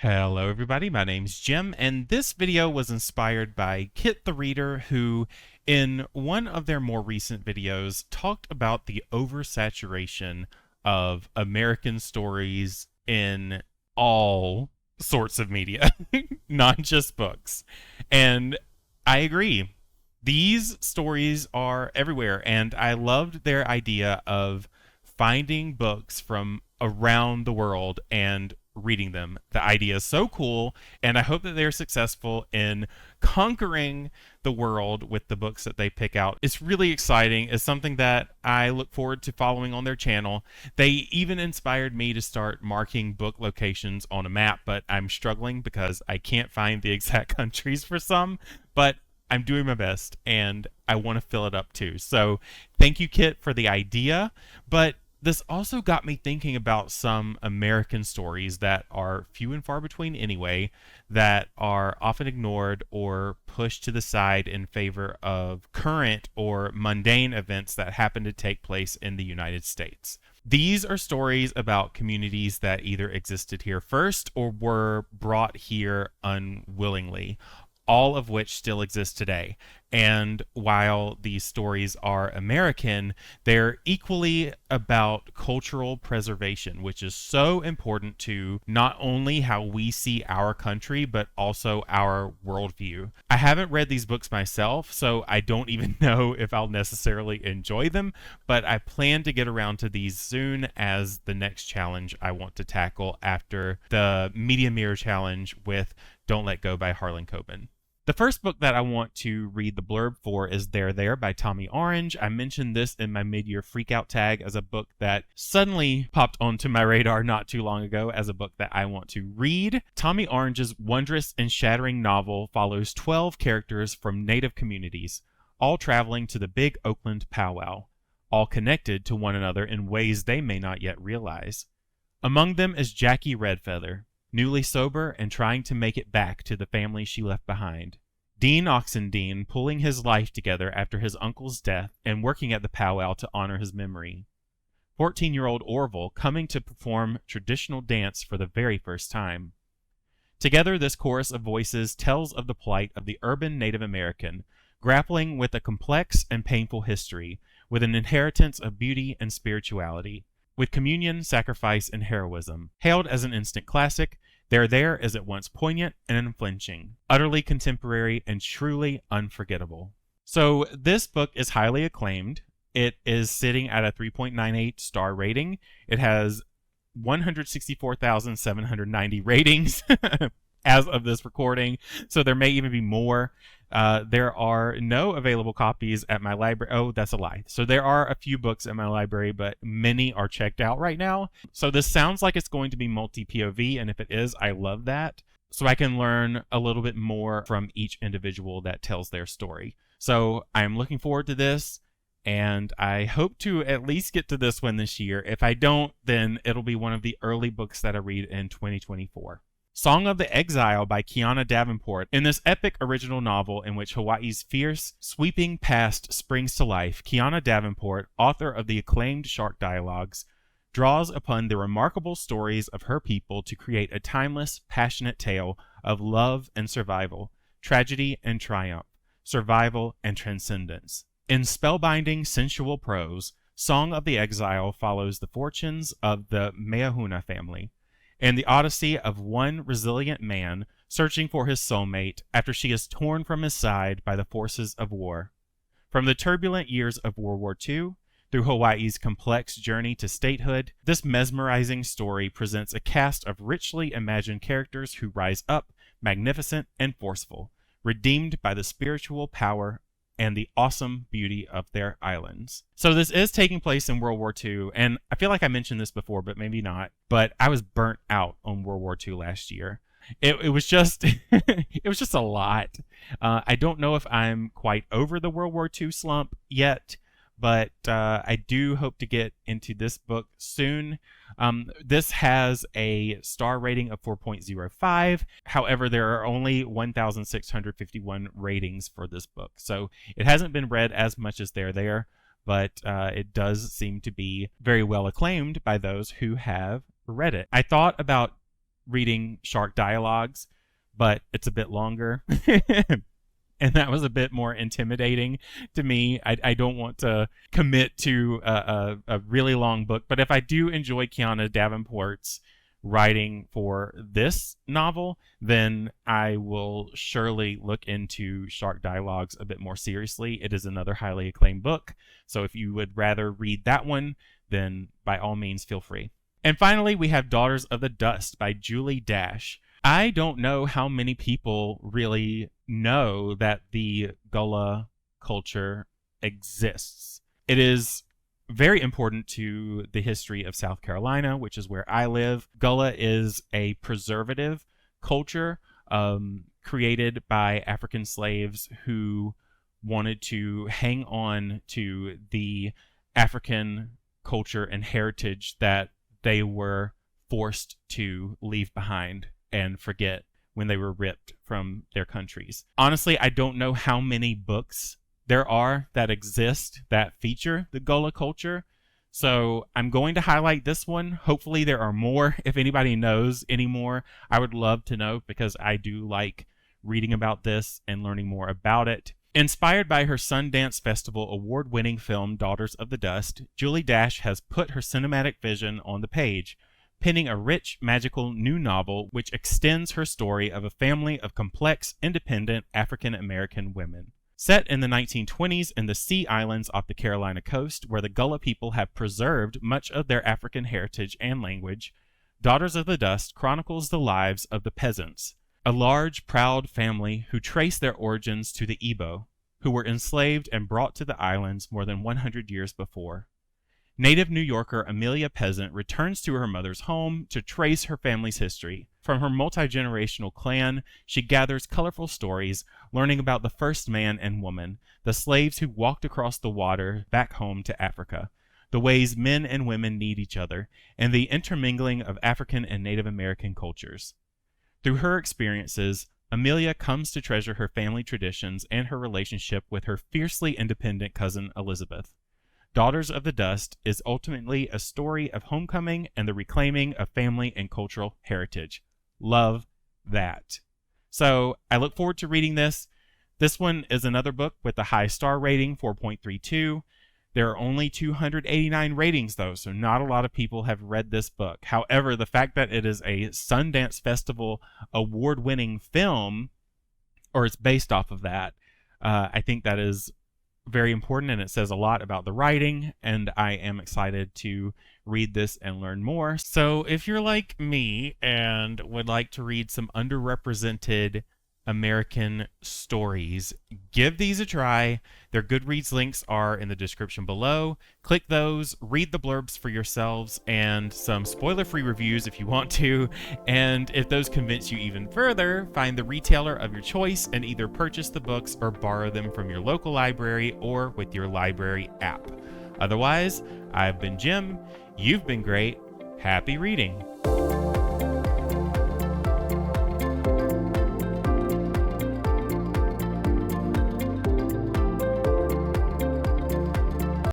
Hello everybody, my name's Jim, and this video was inspired by Kit the Reader, who in one of their more recent videos talked about the oversaturation of American stories in all sorts of media, not just books. And I agree. These stories are everywhere, and I loved their idea of finding books from around the world and reading them. The idea is so cool, and I hope that they're successful in conquering the world with the books that they pick out. It's really exciting. It's something that I look forward to following on their channel. They even inspired me to start marking book locations on a map, but I'm struggling because I can't find the exact countries for some, but I'm doing my best, and I want to fill it up too. So thank you, Kit, for the idea, but this also got me thinking about some American stories that are few and far between anyway, that are often ignored or pushed to the side in favor of current or mundane events that happen to take place in the United States. These are stories about communities that either existed here first or were brought here unwillingly, all of which still exist today. And while these stories are American, they're equally about cultural preservation, which is so important to not only how we see our country, but also our worldview. I haven't read these books myself, so I don't even know if I'll necessarily enjoy them, but I plan to get around to these soon as the next challenge I want to tackle after the Media Mirror Challenge with Don't Let Go by Harlan Coben. The first book that I want to read the blurb for is There by Tommy Orange. I mentioned this in my mid-year freakout tag as a book that suddenly popped onto my radar not too long ago as a book that I want to read. Tommy Orange's wondrous and shattering novel follows 12 characters from Native communities, all traveling to the big Oakland powwow, all connected to one another in ways they may not yet realize. Among them is Jackie Redfeather, newly sober and trying to make it back to the family she left behind. Dean Oxendine pulling his life together after his uncle's death and working at the powwow to honor his memory. 14-year-old Orville coming to perform traditional dance for the very first time. Together, this chorus of voices tells of the plight of the urban Native American, grappling with a complex and painful history, with an inheritance of beauty and spirituality, with communion, sacrifice, and heroism. Hailed as an instant classic, There is at once poignant and unflinching, utterly contemporary and truly unforgettable. So this book is highly acclaimed. It is sitting at a 3.98 star rating. It has 164,790 ratings as of this recording, so there may even be more. There are no available copies at my library. Oh, that's a lie. So there are a few books at my library, but many are checked out right now. So this sounds like it's going to be multi-POV, and if it is, I love that. So I can learn a little bit more from each individual that tells their story. So I'm looking forward to this, and I hope to at least get to this one this year. If I don't, then it'll be one of the early books that I read in 2024. Song of the Exile by Kiana Davenport. In this epic original novel in which Hawaii's fierce, sweeping past springs to life, Kiana Davenport, author of the acclaimed Shark Dialogues, draws upon the remarkable stories of her people to create a timeless, passionate tale of love and survival, tragedy and triumph, survival and transcendence. In spellbinding, sensual prose, Song of the Exile follows the fortunes of the Meahuna family, and the odyssey of one resilient man searching for his soulmate after she is torn from his side by the forces of war. From the turbulent years of World War II through Hawaii's complex journey to statehood, this mesmerizing story presents a cast of richly imagined characters who rise up, magnificent and forceful, redeemed by the spiritual power and the awesome beauty of their islands. So this is taking place in World War II, and I feel like I mentioned this before, but maybe not. But I was burnt out on World War II last year. It was just it was just a lot. I don't know if I'm quite over the World War II slump yet, but I do hope to get into this book soon. This has a star rating of 4.05. However, there are only 1,651 ratings for this book. So it hasn't been read as much as There, but it does seem to be very well acclaimed by those who have read it. I thought about reading Shark Dialogues, but it's a bit longer. And that was a bit more intimidating to me. I don't want to commit to a really long book, but if I do enjoy Kiana Davenport's writing for this novel, then I will surely look into Shark Dialogues a bit more seriously. It is another highly acclaimed book, so if you would rather read that one, then by all means feel free. And finally, we have Daughters of the Dust by Julie Dash. I don't know how many people really know that the Gullah culture exists. It is very important to the history of South Carolina, which is where I live. Gullah is a preservative culture created by African slaves who wanted to hang on to the African culture and heritage that they were forced to leave behind and forget when they were ripped from their countries. Honestly, I don't know how many books there are that exist that feature the Gullah culture, so I'm going to highlight this one. Hopefully there are more. If anybody knows any more, I would love to know, because I do like reading about this and learning more about it. Inspired by her Sundance Festival award-winning film Daughters of the Dust, Julie Dash has put her cinematic vision on the page, penning a rich, magical new novel which extends her story of a family of complex, independent African-American women. Set in the 1920s in the Sea Islands off the Carolina coast, where the Gullah people have preserved much of their African heritage and language, Daughters of the Dust chronicles the lives of the peasants, a large, proud family who trace their origins to the Igbo, who were enslaved and brought to the islands more than 100 years before. Native New Yorker Amelia Peasant returns to her mother's home to trace her family's history. From her multi-generational clan, she gathers colorful stories, learning about the first man and woman, the slaves who walked across the water back home to Africa, the ways men and women need each other, and the intermingling of African and Native American cultures. Through her experiences, Amelia comes to treasure her family traditions and her relationship with her fiercely independent cousin Elizabeth. Daughters of the Dust is ultimately a story of homecoming and the reclaiming of family and cultural heritage. Love that. So I look forward to reading this. This one is another book with a high star rating, 4.32. There are only 289 ratings, though, so not a lot of people have read this book. However, the fact that it is a Sundance Festival award-winning film, or it's based off of that, I think that is very important, and it says a lot about the writing, and I am excited to read this and learn more. So if you're like me and would like to read some underrepresented American stories, give these a try. Their Goodreads links are in the description below. Click those, read the blurbs for yourselves, and some spoiler-free reviews if you want to. And if those convince you even further, find the retailer of your choice and either purchase the books or borrow them from your local library or with your library app. Otherwise, I've been Jim. You've been great. Happy reading.